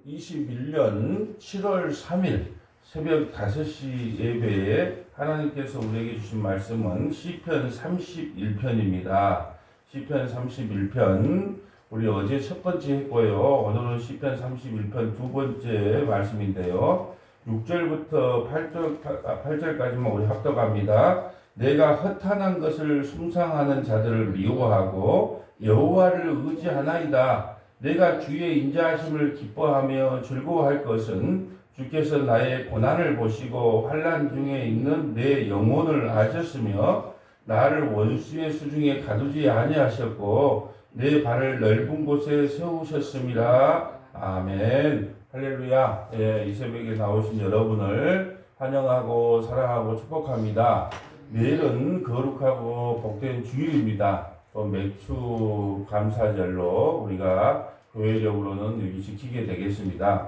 2021년 7월 3일 새벽 5시 예배에 하나님께서 우리에게 주신 말씀은 시편 31편입니다. 시편 31편 우리 어제 첫 번째 했고요. 오늘은 시편 31편 두 번째 말씀인데요. 6절부터 8절까지만 우리 합독합니다. 내가 허탄한 것을 숭상하는 자들을 미워하고 여호와를 의지하나이다. 내가 주의 인자하심을 기뻐하며 즐거워할 것은 주께서 나의 고난을 보시고 환난 중에 있는 내 영혼을 아셨으며 나를 원수의 수중에 가두지 아니하셨고 내 발을 넓은 곳에 세우셨음이라. 아멘. 할렐루야. 예, 이 새벽에 나오신 여러분을 환영하고 사랑하고 축복합니다. 내일은 거룩하고 복된 주일입니다. 또 맥주 감사절로 우리가 교회적으로는 여기 지키게 되겠습니다.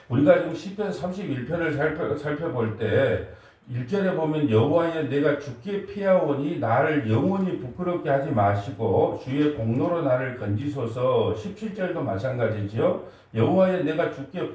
우리가 지금 시편 31편을 살펴볼 때 1절에 보면 여호와여 내가 주께 피하오니 나를 영원히 부끄럽게 하지 마시고 주의 공로로 나를 건지소서. 17절도 마찬가지지요. 여호와여 내가 주께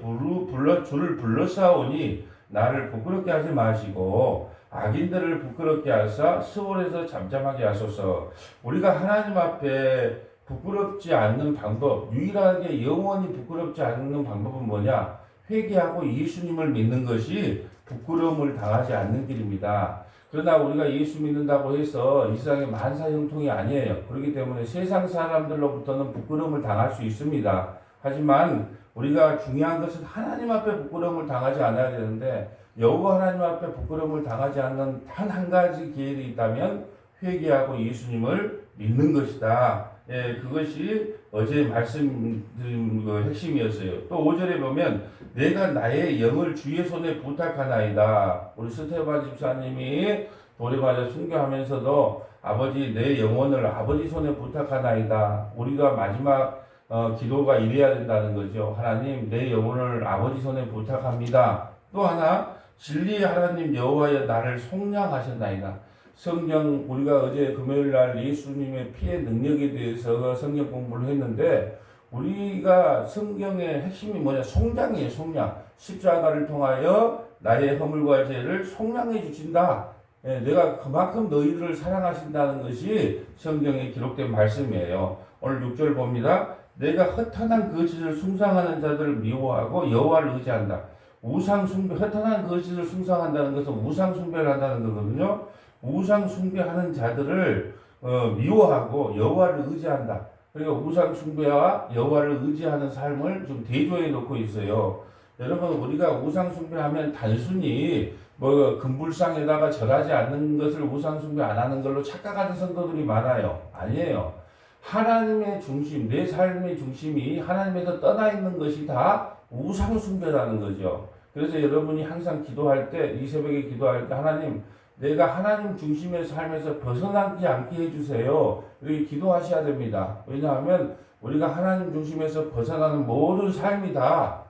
주를 불러사오니 나를 부끄럽게 하지 마시고 악인들을 부끄럽게 하사 스올에서 잠잠하게 하소서. 우리가 하나님 앞에 부끄럽지 않는 방법, 유일하게 영원히 부끄럽지 않는 방법은 뭐냐? 회개하고 예수님을 믿는 것이 부끄러움을 당하지 않는 길입니다. 그러나 우리가 예수 믿는다고 해서 이 세상에 만사형통이 아니에요. 그렇기 때문에 세상 사람들로부터는 부끄러움을 당할 수 있습니다. 하지만 우리가 중요한 것은 하나님 앞에 부끄러움을 당하지 않아야 되는데 여호와 하나님 앞에 부끄러움을 당하지 않는 단 한 가지 기회가 있다면 회개하고 예수님을 믿는 것이다. 예, 그것이 어제 말씀드린 핵심이었어요. 또 5절에 보면 내가 나의 영을 주의 손에 부탁하나이다. 우리 스테반 집사님이 돌에 맞아 순교하면서도 아버지 내 영혼을 아버지 손에 부탁하나이다. 우리가 마지막 기도가 이래야 된다는 거죠. 하나님 내 영혼을 아버지 손에 부탁합니다. 또 하나 진리의 하나님 여호와여 나를 속량하셨나이다. 성경 우리가 어제 금요일날 예수님의 피의 능력에 대해서 성경 공부를 했는데 우리가 성경의 핵심이 뭐냐? 속량이에요. 속량. 십자가를 통하여 나의 허물과 죄를 속량해 주신다. 예, 내가 그만큼 너희들을 사랑하신다는 것이 성경에 기록된 말씀이에요. 오늘 6절 봅니다. 내가 허탄한 거짓을 숭상하는 자들을 미워하고 여호와를 의지한다. 우상 숭배, 허탄한 거짓을 숭상한다는 것은 우상 숭배를 한다는 거거든요. 우상 숭배하는 자들을 미워하고 여호와를 의지한다. 그러니까 우상 숭배와 여호와를 의지하는 삶을 좀 대조해 놓고 있어요. 여러분 우리가 우상 숭배하면 단순히 뭐 금불상에다가 절하지 않는 것을 우상 숭배 안 하는 걸로 착각하는 성도들이 많아요. 아니에요. 하나님의 중심, 내 삶의 중심이 하나님에서 떠나 있는 것이 다 우상 숭배라는 거죠. 그래서 여러분이 항상 기도할 때, 이 새벽에 기도할 때 하나님 내가 하나님 중심의 삶에서 벗어나지 않게 해주세요. 이렇게 기도하셔야 됩니다. 왜냐하면 우리가 하나님 중심에서 벗어나는 모든 삶이 다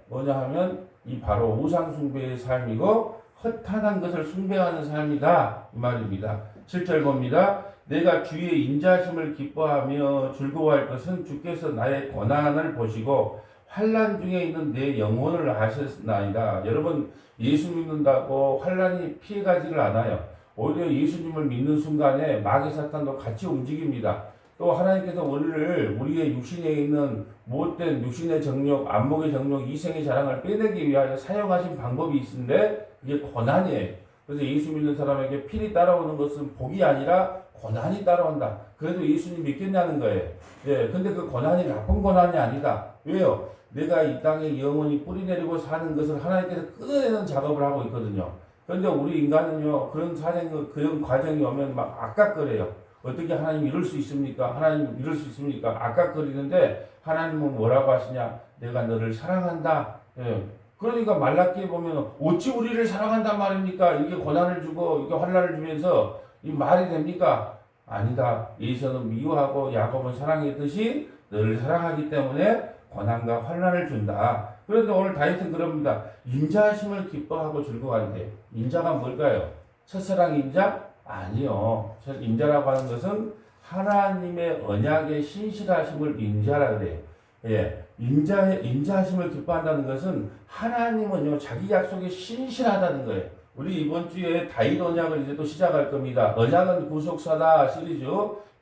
뭐냐 하면 이 바로 우상 숭배의 삶이고 허탄한 것을 숭배하는 삶이다 이 말입니다. 7절 봅니다. 내가 주의 인자하심을 기뻐하며 즐거워할 것은 주께서 나의 고난을 보시고 환난 중에 있는 내 영혼을 아셨나이다. 여러분 예수 믿는다고 환난이 피해가지를 않아요. 오히려 예수님을 믿는 순간에 마귀 사탄도 같이 움직입니다. 또 하나님께서 우리의 육신에 있는 못된 육신의 정욕, 안목의 정욕, 이생의 자랑을 빼내기 위하여 사용하신 방법이 있는데 그게 고난이에요. 그래서 예수 믿는 사람에게 필이 따라오는 것은 복이 아니라 고난이 따라온다. 그래도 예수님 믿겠냐는 거예요. 예, 근데 그 고난이 나쁜 고난이 아니다. 왜요? 내가 이 땅에 영원히 뿌리내리고 사는 것을 하나님께서 끊어내는 작업을 하고 있거든요. 그런데 우리 인간은요, 그런 과정이 오면 막 악각거려요. 어떻게 하나님 이럴 수 있습니까? 하나님 이럴 수 있습니까? 악각거리는데 하나님은 뭐라고 하시냐? 내가 너를 사랑한다. 예. 그러니까 말라기에 보면 어찌 우리를 사랑한단 말입니까? 이게 고난을 주고 이게 환난을 주면서 이 말이 됩니까? 아니다. 예수는 미워하고 야곱은 사랑했듯이 너를 사랑하기 때문에 고난과 환난을 준다. 그런데 오늘 다윗은 그럽니다. 인자하심을 기뻐하고 즐거워한대. 인자가 뭘까요? 첫사랑 인자? 아니요. 인자라고 하는 것은 하나님의 언약의 신실하심을 인자라 그래요. 예, 인자하심을 기뻐한다는 것은 하나님은요 자기 약속에 신실하다는 거예요. 우리 이번 주에 다윗 언약을 이제 또 시작할 겁니다. 언약은 구속사다 시리즈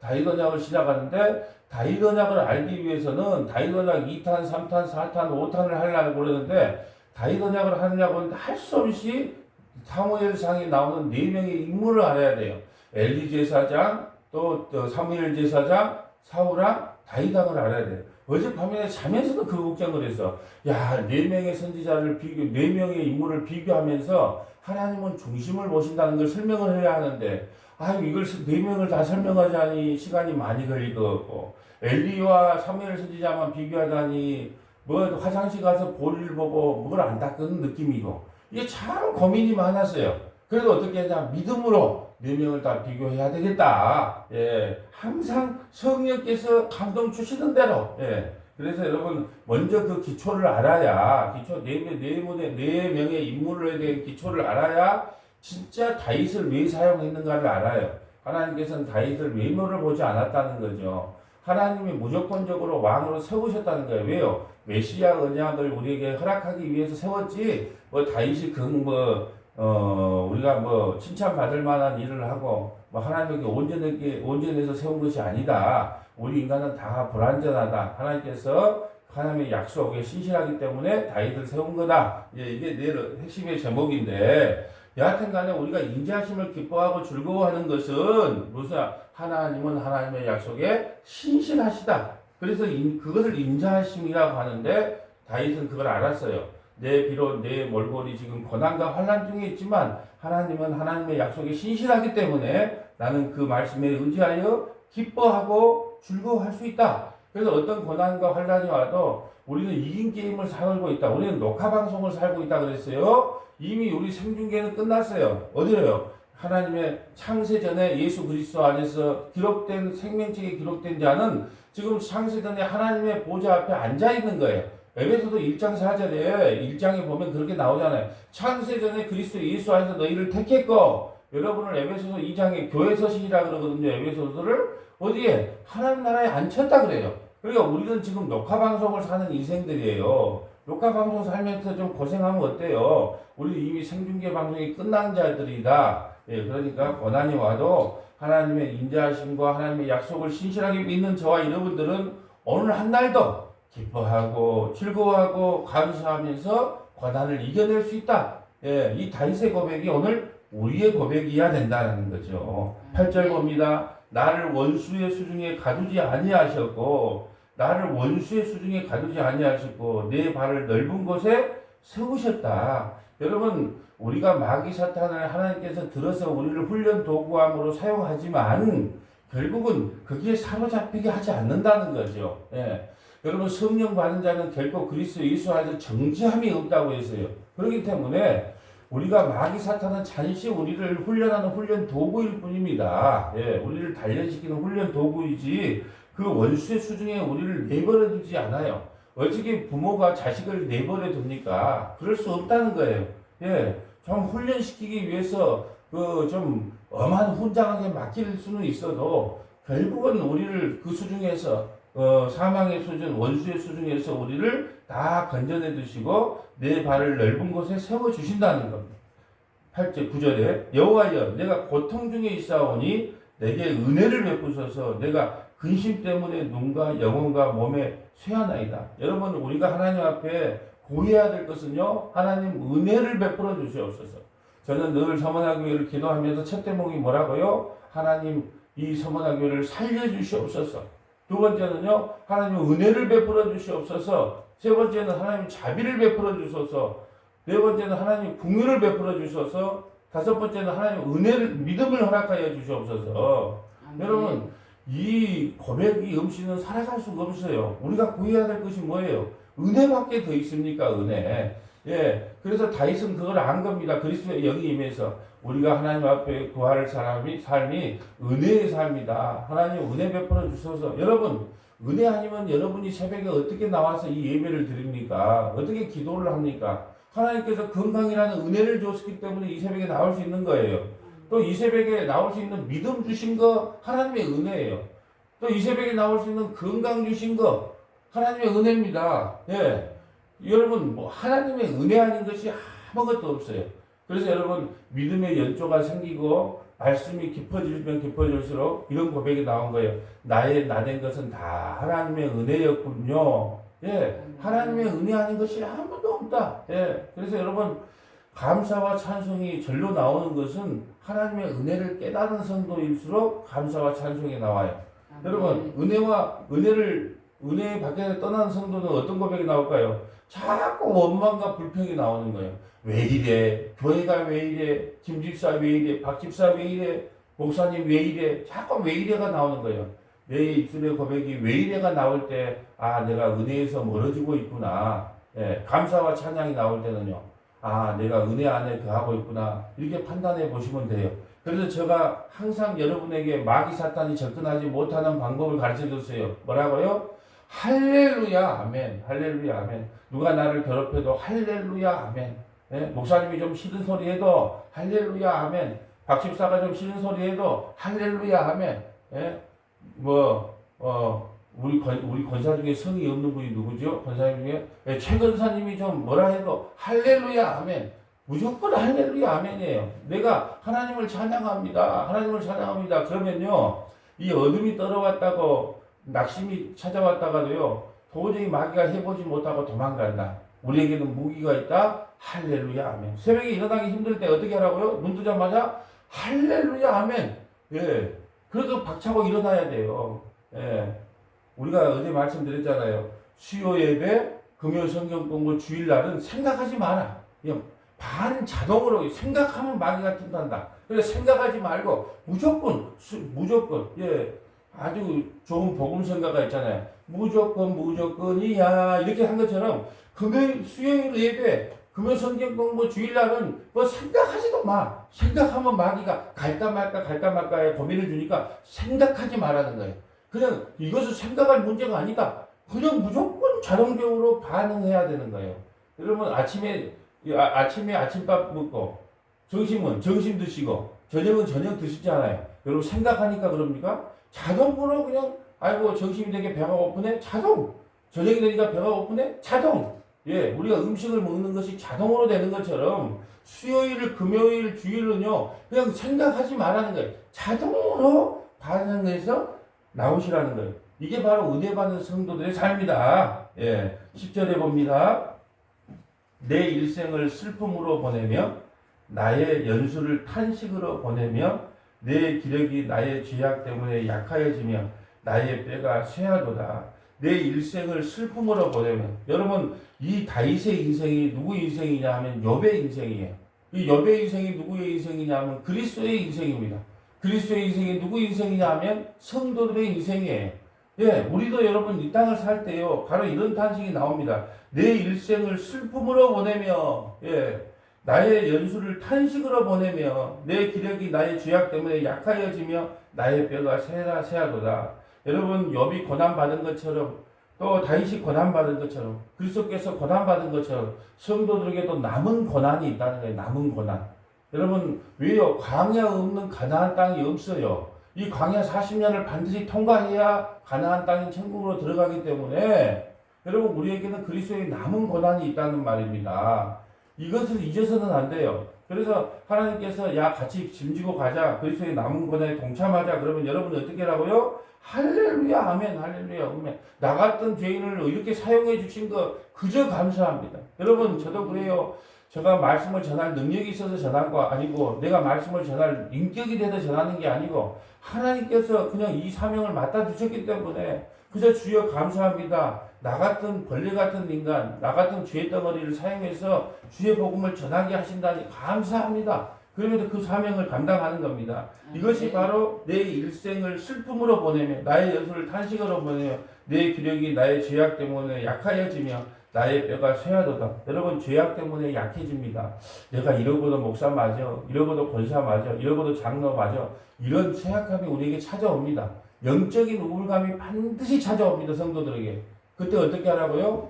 다윗 언약을 시작하는데 다윗 언약을 알기 위해서는 다윗 언약 2탄, 3탄, 4탄, 5탄을 하려고 그러는데 다윗 언약을 하려고 할 수 없이 사무엘상에 나오는 4명의 인물을 알아야 돼요. 엘리 제사장, 또 사무엘 제사장, 사울왕, 다윗왕을 알아야 돼요. 어젯밤에 자면서도 그 걱정을 했어. 야, 4명의 선지자를 4명의 인물을 비교하면서 하나님은 중심을 보신다는 걸 설명을 해야 하는데, 이걸 4명을 다 설명하자니 시간이 많이 걸릴 것 같고, 엘리와 사무엘 선지자만 비교하다니, 화장실 가서 볼일 보고 뭘 안 닦는 느낌이고, 이게 참 고민이 많았어요. 그래도 어떻게 하냐, 믿음으로 4명을 다 비교해야 되겠다. 예, 항상 성령께서 감동 주시는 대로. 예, 그래서 여러분 먼저 그 기초를 알아야 네 명의 인물에 대한 기초를 알아야 진짜 다윗을 왜 사용했는가를 알아요. 하나님께서는 다윗을 외모를 보지 않았다는 거죠. 하나님이 무조건적으로 왕으로 세우셨다는 거예요. 왜요? 메시아 언약을 우리에게 허락하기 위해서 세웠지. 다윗이 우리가 칭찬받을 만한 일을 하고, 하나님께 온전해서 세운 것이 아니다. 우리 인간은 다 불완전하다. 하나님께서 하나님의 약속에 신실하기 때문에 다윗을 세운 거다. 이게 내일 핵심의 제목인데, 여하튼 간에 우리가 인자하심을 기뻐하고 즐거워하는 것은 무슨 하나님은 하나님의 약속에 신실하시다. 그래서 그것을 인자하심이라고 하는데 다윗은 그걸 알았어요. 비록 내 몰골이 지금 고난과 환난 중에 있지만 하나님은 하나님의 약속에 신실하기 때문에 나는 그 말씀에 의지하여 기뻐하고 즐거워할 수 있다. 그래서 어떤 고난과 환난이 와도 우리는 이긴 게임을 살고 있다. 우리는 녹화방송을 살고 있다 그랬어요. 이미 우리 생중계는 끝났어요. 어디로요? 하나님의 창세전에 예수 그리스도 안에서 기록된 생명책에 기록된 자는 지금 창세전에 하나님의 보좌 앞에 앉아 있는 거예요. 에베소서 1장 4절에 1장에 보면 그렇게 나오잖아요. 창세전에 그리스도 예수 안에서 너희를 택했고, 여러분을 에베소서 2장에 교회 서신이라 그러거든요. 에베소서를 어디에? 하나님 나라에 앉혔다 그래요. 그러니까 우리는 지금 녹화방송을 사는 인생들이에요. 녹화방송 살면서 좀 고생하면 어때요? 우리 이미 생중계 방송이 끝난 자들이다. 예, 그러니까 고난이 와도 하나님의 인자하심과 하나님의 약속을 신실하게 믿는 저와 여러분들은 오늘 한 날도 기뻐하고 즐거워하고 감사하면서 고난을 이겨낼 수 있다. 예, 이 다윗의 고백이 오늘 우리의 고백이어야 된다는 거죠. 8절 봅니다. 나를 원수의 수중에 가두지 아니하셨고 내 발을 넓은 곳에 세우셨다. 여러분, 우리가 마귀 사탄을 하나님께서 들어서 우리를 훈련 도구함으로 사용하지만 결국은 거기에 사로잡히게 하지 않는다는 거죠. 예. 여러분, 성령 받은 자는 결코 그리스도 예수 안에서 정죄함이 없다고 했어요. 그렇기 때문에 우리가 마귀 사탄은 잠시 우리를 훈련하는 훈련 도구일 뿐입니다. 예, 우리를 단련시키는 훈련 도구이지 그 원수의 수중에 우리를 내버려 두지 않아요. 어떻게 부모가 자식을 내버려 둡니까? 그럴 수 없다는 거예요. 예, 좀 훈련시키기 위해서 좀 엄한 훈장하게 맡길 수는 있어도 결국은 우리를 그 수중에서 사망의 수준, 원수의 수중에서 우리를 다 건져내 두시고 내 발을 넓은 곳에 세워 주신다는 겁니다. 8절 9절에 여호와여 내가 고통 중에 있사오니 내게 은혜를 베푸소서. 내가 근심 때문에 눈과 영혼과 몸에 쇠하나이다. 여러분, 우리가 하나님 앞에 구해야 될 것은요, 하나님 은혜를 베풀어 주시옵소서. 저는 늘 서문화교회를 기도하면서 첫 대목이 뭐라고요? 하나님 이 서문화교회를 살려주시옵소서. 두 번째는요, 하나님 은혜를 베풀어 주시옵소서. 세 번째는 하나님 자비를 베풀어 주소서. 네 번째는 하나님 긍휼을 베풀어 주셔서, 다섯 번째는 하나님 믿음을 허락하여 주시옵소서. 여러분, 이 고백이 없이는 살아갈 수가 없어요. 우리가 구해야 될 것이 뭐예요? 은혜밖에 더 있습니까? 은혜. 예, 그래서 다윗은 그걸 안 겁니다. 그리스도의 영이 임해서 우리가 하나님 앞에 구할 삶이 은혜의 삶이다. 하나님 은혜 베풀어 주셔서. 여러분, 은혜 아니면 여러분이 새벽에 어떻게 나와서 이 예배를 드립니까? 어떻게 기도를 합니까? 하나님께서 건강이라는 은혜를 줬기 때문에 이 새벽에 나올 수 있는 거예요. 또 이 새벽에 나올 수 있는 믿음 주신 거 하나님의 은혜예요. 또 이 새벽에 나올 수 있는 건강 주신 거 하나님의 은혜입니다. 예. 여러분, 뭐, 하나님의 은혜 아닌 것이 아무것도 없어요. 그래서 여러분, 믿음의 연조가 생기고, 말씀이 깊어지면 깊어질수록 이런 고백이 나온 거예요. 나의 나된 것은 다 하나님의 은혜였군요. 예. 하나님의 은혜 아닌 것이 아무도 없다. 예. 그래서 여러분, 감사와 찬송이 절로 나오는 것은 하나님의 은혜를 깨달은 성도일수록 감사와 찬송이 나와요. 여러분, 은혜 밖에 떠나는 성도는 어떤 고백이 나올까요? 자꾸 원망과 불평이 나오는 거예요. 왜 이래? 교회가 왜 이래? 김 집사 왜 이래? 박 집사 왜 이래? 목사님 왜 이래? 자꾸 왜 이래가 나오는 거예요. 내 입술의 고백이 왜 이래가 나올 때, 아, 내가 은혜에서 멀어지고 있구나. 예, 감사와 찬양이 나올 때는요. 아, 내가 은혜 안에 거하고 있구나. 이렇게 판단해 보시면 돼요. 그래서 제가 항상 여러분에게 마귀 사탄이 접근하지 못하는 방법을 가르쳐 줬어요. 뭐라고요? 할렐루야, 아멘. 할렐루야, 아멘. 누가 나를 괴롭혀도 할렐루야, 아멘. 예? 목사님이 좀 싫은 소리 해도 할렐루야, 아멘. 박집사가 좀 싫은 소리 해도 할렐루야, 아멘. 예? 우리 권사 중에 성이 없는 분이 누구죠? 권사님 중에? 예, 최 권사님이 좀 뭐라 해도 할렐루야, 아멘. 무조건 할렐루야, 아멘이에요. 내가 하나님을 찬양합니다. 하나님을 찬양합니다. 그러면요, 이 어둠이 떨어왔다고 낙심이 찾아왔다가도요, 도저히 마귀가 해보지 못하고 도망간다. 우리에게는 무기가 있다. 할렐루야, 아멘. 새벽에 일어나기 힘들 때 어떻게 하라고요? 눈 뜨자마자 할렐루야, 아멘. 예. 그래도 박차고 일어나야 돼요. 예. 우리가 어제 말씀드렸잖아요. 수요 예배, 금요 성경 공부 주일날은 생각하지 마라. 그냥 반자동으로 생각하면 마귀가 튼단다. 그래서 생각하지 말고 무조건 예. 아주 좋은 복음 성가가 있잖아요. 무조건이야 이렇게 한 것처럼 금요일 수요일 예배 금요 성경 공부 주일날은 뭐 생각하지도 마. 생각하면 마귀가 갈까 말까의 고민을 주니까 생각하지 말라는 거예요. 그냥 이것을 생각할 문제가 아니다. 그냥 무조건 자동적으로 반응해야 되는 거예요. 여러분 아침에 아침밥 먹고 점심 드시고 저녁은 저녁 드시잖아요. 여러분 생각하니까 그럽니까? 자동으로 그냥 아이고 점심이 되게 배가 고프네 자동. 저녁이 되니까 배가 고프네 자동. 예, 우리가 음식을 먹는 것이 자동으로 되는 것처럼 수요일, 금요일, 주일은요 그냥 생각하지 말라는 거예요. 자동으로 반응해서 나오시라는 거예요. 이게 바로 은혜 받는 성도들의 삶이다. 예, 10절에 봅니다. 내 일생을 슬픔으로 보내며 나의 연수를 탄식으로 보내며 내 기력이 나의 죄악 때문에 약하여지며 나의 뼈가 쇠하도다. 내 일생을 슬픔으로 보내며 여러분 이 다윗의 인생이 누구의 인생이냐 하면 욥의 인생이에요. 이 욥의 인생이 누구의 인생이냐 하면 그리스도의 인생입니다. 그리스도의 인생이 누구의 인생이냐 하면 성도들의 인생이에요. 예, 우리도 여러분 이 땅을 살 때요 바로 이런 탄식이 나옵니다. 내 일생을 슬픔으로 보내며 예, 나의 연수를 탄식으로 보내며 내 기력이 나의 죄악 때문에 약하여지며 나의 뼈가 쇠하도다. 여러분 욥이 고난받은 것처럼 또 다윗이 고난받은 것처럼 그리스도께서 고난받은 것처럼 성도들에게도 남은 고난이 있다는 거예요. 남은 고난. 여러분 왜요? 광야 없는 가나안 땅이 없어요. 이 광야 40년을 반드시 통과해야 가나안 땅인 천국으로 들어가기 때문에 여러분 우리에게는 그리스도의 남은 고난이 있다는 말입니다. 이것을 잊어서는 안 돼요. 그래서 하나님께서 야 같이 짐지고 가자. 그리스도의 남은 고난에 동참하자. 그러면 여러분은 어떻게 하라고요? 할렐루야 아멘 할렐루야 아멘. 나 같은 죄인을 이렇게 사용해 주신 거 그저 감사합니다. 여러분 저도 그래요. 제가 말씀을 전할 능력이 있어서 전한 거 아니고 내가 말씀을 전할 인격이 돼서 전하는 게 아니고 하나님께서 그냥 이 사명을 맡아주셨기 때문에 그저 주여 감사합니다. 나 같은 벌레 같은 인간, 나 같은 죄 덩어리를 사용해서 주의 복음을 전하게 하신다니 감사합니다. 그러면서 그 사명을 감당하는 겁니다. 이것이 바로 내 일생을 슬픔으로 보내며 나의 연수를 탄식으로 보내며 내 기력이 나의 죄악 때문에 약하여지며 나의 뼈가 쇠하도다. 여러분 죄악 때문에 약해집니다. 내가 이러고도 목사 맞아, 이러고도 권사 맞아, 이러고도 장로 맞아. 이런 쇠약함이 우리에게 찾아옵니다. 영적인 우울감이 반드시 찾아옵니다. 성도들에게. 그때 어떻게 하라고요?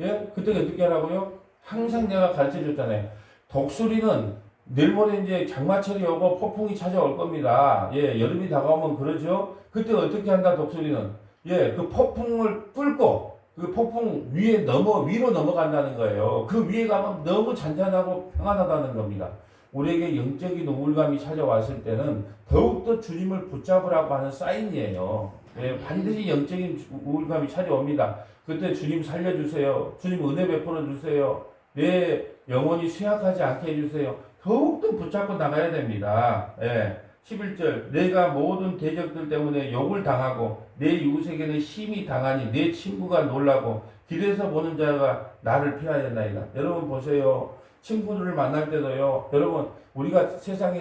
예? 그때 어떻게 하라고요? 항상 내가 가르쳐줬잖아요. 독수리는 내일 모레 이제 장마철이 오고 폭풍이 찾아올 겁니다. 예, 여름이 다가오면 그러죠. 그때 어떻게 한다 독수리는? 예, 그 폭풍을 뚫고 그 폭풍 위로 넘어간다는 거예요. 그 위에 가면 너무 잔잔하고 평안하다는 겁니다. 우리에게 영적인 우울감이 찾아왔을 때는 더욱더 주님을 붙잡으라고 하는 사인이에요. 예, 반드시 영적인 우울감이 찾아옵니다. 그때 주님 살려주세요. 주님 은혜 베풀어 주세요. 내 영혼이 쇠약하지 않게 해주세요. 더욱더 붙잡고 나가야 됩니다. 예. 11절 내가 모든 대적들 때문에 욕을 당하고 내 이웃에게는 심히 당하니 내 친구가 놀라고 길에서 보는 자가 나를 피하였나이다. 여러분 보세요. 친구들을 만날 때도요. 여러분 우리가 세상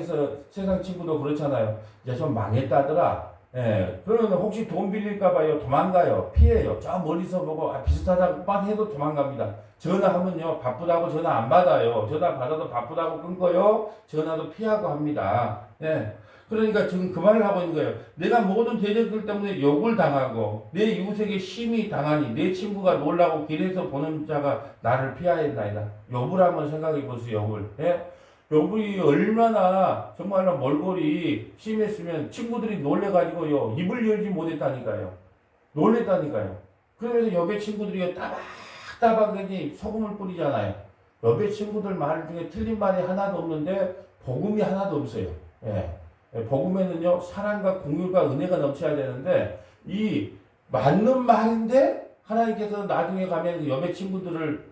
친구도 그렇잖아요. 이제 좀 망했다더라. 예. 그러면 혹시 돈 빌릴까봐요. 도망가요. 피해요. 저 멀리서 보고 비슷하다고 막 해도 도망갑니다. 전화하면요. 바쁘다고 전화 안 받아요. 전화 받아도 바쁘다고 끊고요. 전화도 피하고 합니다. 예. 그러니까 지금 그 말을 하고 있는 거예요. 내가 모든 대적들 때문에 욕을 당하고 내 이웃에게 심히 당하니 내 친구가 놀라고 길에서 보는 자가 나를 피하였나이다. 욥을 한번 생각해 보세요. 욥을. 예? 욥이 얼마나 정말로 몰골이 심했으면 친구들이 놀래가지고요. 입을 열지 못했다니까요. 놀랬다니까요. 그러면서 욥의 친구들이 따박따박하니 소금을 뿌리잖아요. 욥의 친구들 말 중에 틀린 말이 하나도 없는데 복음이 하나도 없어요. 예. 복음에는요 사랑과 공유가 은혜가 넘쳐야 되는데 이 맞는 말인데 하나님께서 나중에 가면 욥의 친구들을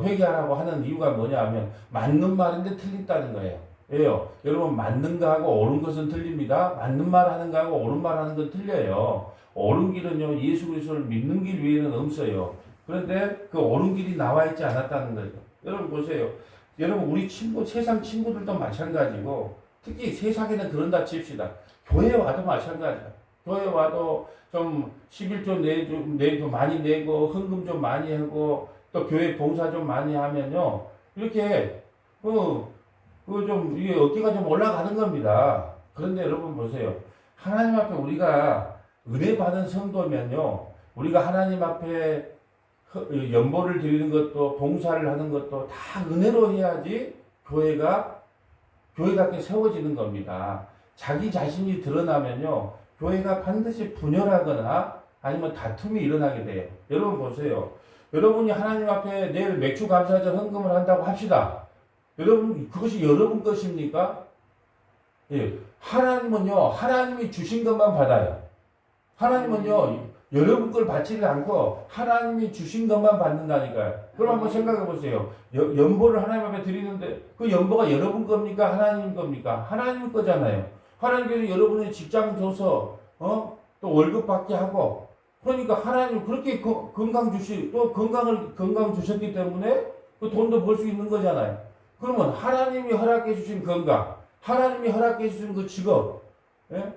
회개하라고 하는 이유가 뭐냐하면 맞는 말인데 틀린다는 거예요. 왜요? 여러분 맞는 거하고 옳은 것은 틀립니다. 맞는 말 하는 거하고 옳은 말 하는 건 틀려요. 옳은 길은요 예수 그리스도를 믿는 길 외에는 없어요. 그런데 그 옳은 길이 나와 있지 않았다는 거죠. 여러분 보세요. 여러분 우리 세상 친구들도 마찬가지고 특히 세상에는 그런다 칩시다. 교회 와도 마찬가지야. 교회 와도 좀 11조 내도 많이 내고 헌금 좀 많이 하고 또 교회 봉사 좀 많이 하면요. 이렇게 좀 이게 어깨가 좀 올라가는 겁니다. 그런데 여러분 보세요. 하나님 앞에 우리가 은혜 받은 성도면요. 우리가 하나님 앞에 연보를 드리는 것도 봉사를 하는 것도 다 은혜로 해야지 교회답게 세워지는 겁니다. 자기 자신이 드러나면요. 교회가 반드시 분열하거나 아니면 다툼이 일어나게 돼요. 여러분 보세요. 여러분이 하나님 앞에 내일 맥주 감사절 헌금을 한다고 합시다. 여러분 그것이 여러분 것입니까? 예. 하나님은요. 하나님이 주신 것만 받아요. 하나님은요. 여러분 걸 받지를 않고 하나님이 주신 것만 받는다니까요. 그럼 한번 생각해 보세요. 연보를 하나님 앞에 드리는데 그 연보가 여러분 겁니까? 하나님 겁니까? 하나님 거잖아요. 하나님께서 여러분의 직장 줘서 또 월급 받게 하고 그러니까 하나님 그렇게 건강 또 건강 주셨기 때문에 그 돈도 벌 수 있는 거잖아요. 그러면 하나님이 허락해 주신 건강, 하나님이 허락해 주신 그 직업, 예?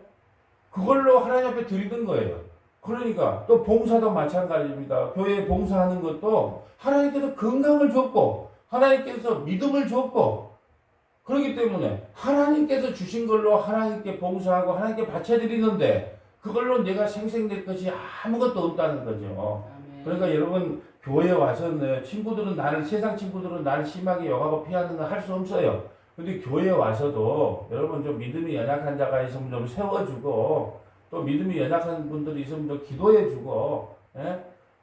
그걸로 하나님 앞에 드리는 거예요. 그러니까 또 봉사도 마찬가지입니다. 교회에 봉사하는 것도 하나님께서 건강을 줬고 하나님께서 믿음을 줬고 그렇기 때문에 하나님께서 주신 걸로 하나님께 봉사하고 하나님께 바쳐드리는데 그걸로 내가 생생될 것이 아무것도 없다는 거죠. 그러니까 여러분 교회에 와서 세상 친구들은 나를 심하게 욕하고 피하는 건 할 수 없어요. 근데 교회에 와서도 여러분 좀 믿음이 연약한 자가 있으면 좀 세워주고 또 믿음이 연약한 분들이 있으면 또 기도해주고, 예?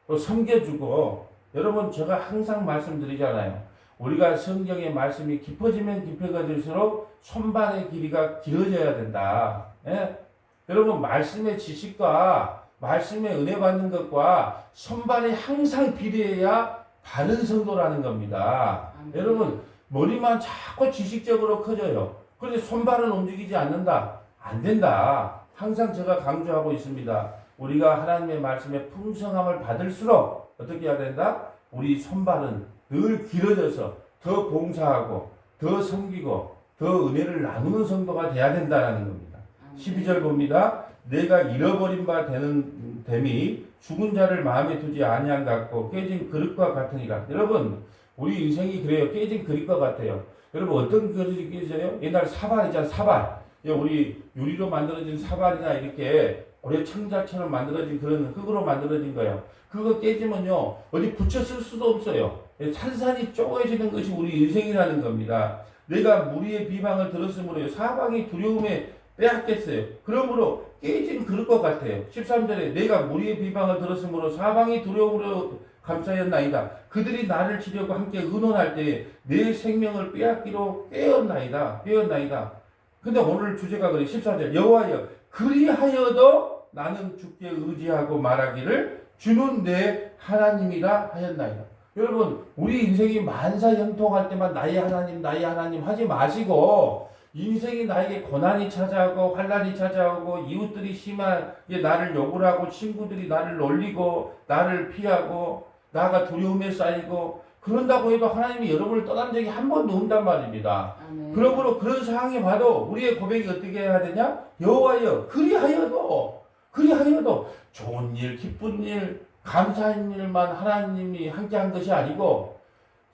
또 섬겨주고, 여러분 제가 항상 말씀드리잖아요. 우리가 성경의 말씀이 깊어지면 깊어질수록 손발의 길이가 길어져야 된다. 예? 여러분 말씀의 지식과 말씀의 은혜 받는 것과 손발이 항상 비례해야 바른 성도라는 겁니다. 여러분 머리만 자꾸 지식적으로 커져요. 그런데 손발은 움직이지 않는다. 안 된다. 항상 제가 강조하고 있습니다. 우리가 하나님의 말씀에 풍성함을 받을수록 어떻게 해야 된다? 우리 손발은 늘 길어져서 더 봉사하고 더 섬기고 더 은혜를 나누는 성도가 돼야 된다는 겁니다. 12절 봅니다. 내가 잃어버린 바 됨이 죽은 자를 마음에 두지 아니한 같고 깨진 그릇과 같으니라. 여러분 우리 인생이 그래요. 깨진 그릇과 같아요. 여러분 어떤 그릇이 깨져요? 옛날 사발이잖아요. 사발. 우리 유리로 만들어진 사발이나 이렇게 고래 청자처럼 만들어진 그런 흙으로 만들어진 거예요. 그거 깨지면요 어디 붙여 쓸 수도 없어요. 산산이 쪼개지는 것이 우리 인생이라는 겁니다. 내가 무리의 비방을 들었으므로 사방이 두려움에 빼앗겠어요. 그러므로 깨진 그럴 것 같아요. 13절에 내가 무리의 비방을 들었으므로 사방이 두려움으로 감싸였나이다. 그들이 나를 치려고 함께 의논할 때에 내 생명을 빼앗기로 깨었나이다. 근데 오늘 주제가 그래. 14절 여호와여 그리하여도 나는 주께 의지하고 말하기를 주는 내 하나님이라 하였나이다. 여러분 우리 인생이 만사형통할 때만 나의 하나님 하지 마시고 인생이 나에게 고난이 찾아오고 환난이 찾아오고 이웃들이 심하게 나를 욕을 하고 친구들이 나를 놀리고 나를 피하고 나가 두려움에 쌓이고 그런다고 해도 하나님이 여러분을 떠난 적이 한 번도 없단 말입니다. 아멘. 그러므로 그런 상황에 봐도 우리의 고백이 어떻게 해야 되냐? 여호와여 그리하여도 좋은 일 기쁜 일 감사한 일만 하나님이 함께한 것이 아니고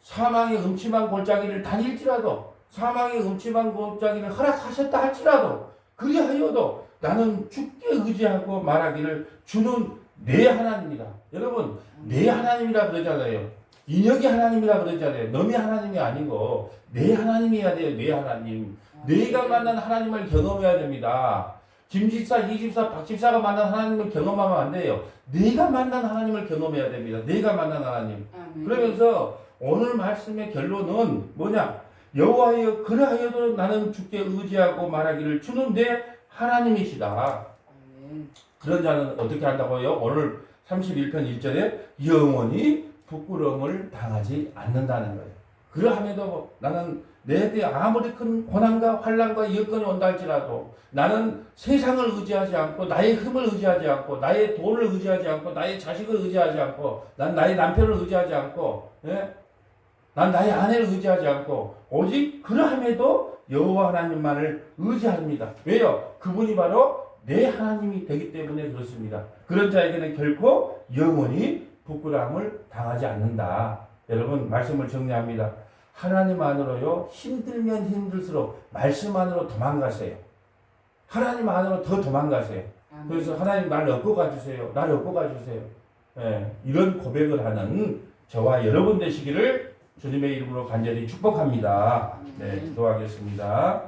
사망의 음침한 골짜기를 다닐지라도 사망의 음침한 골짜기를 허락하셨다 할지라도 그리하여도 나는 주께 의지하고 말하기를 주는 내 하나님이다. 여러분 내 하나님이라 그러잖아요. 인역이 하나님이라 그러잖아요. 너의 하나님이 아니고 내 하나님이어야 돼요. 내 하나님. 내가 만난 하나님을 경험해야 됩니다. 김집사, 이집사, 박집사가 만난 하나님을 경험하면 안 돼요. 내가 만난 하나님을 경험해야 됩니다. 내가 만난 하나님. 그러면서 오늘 말씀의 결론은 뭐냐? 여호와여 그러하여도 나는 주께 의지하고 말하기를 주는 내 하나님이시다. 그런 자는 어떻게 한다고요? 오늘 31편 1절에 영원히 부끄러움을 당하지 않는다는 거예요. 그러함에도 나는 내게 아무리 큰 고난과 환난과 여건이 온다 할지라도 나는 세상을 의지하지 않고 나의 힘을 의지하지 않고 나의 돈을 의지하지 않고 나의 자식을 의지하지 않고 난 나의 남편을 의지하지 않고 난 나의 아내를 의지하지 않고 오직 그러함에도 여호와 하나님만을 의지합니다. 왜요? 그분이 바로 내 하나님이 되기 때문에 그렇습니다. 그런 자에게는 결코 영원히 부끄러움을 당하지 않는다. 여러분 말씀을 정리합니다. 하나님 안으로요 힘들면 힘들수록 말씀 안으로 도망가세요. 하나님 안으로 더 도망가세요. 그래서 하나님 나를 업고 가주세요. 나를 업고 가주세요. 이런 고백을 하는 저와 여러분 되시기를 주님의 이름으로 간절히 축복합니다. 네, 기도하겠습니다.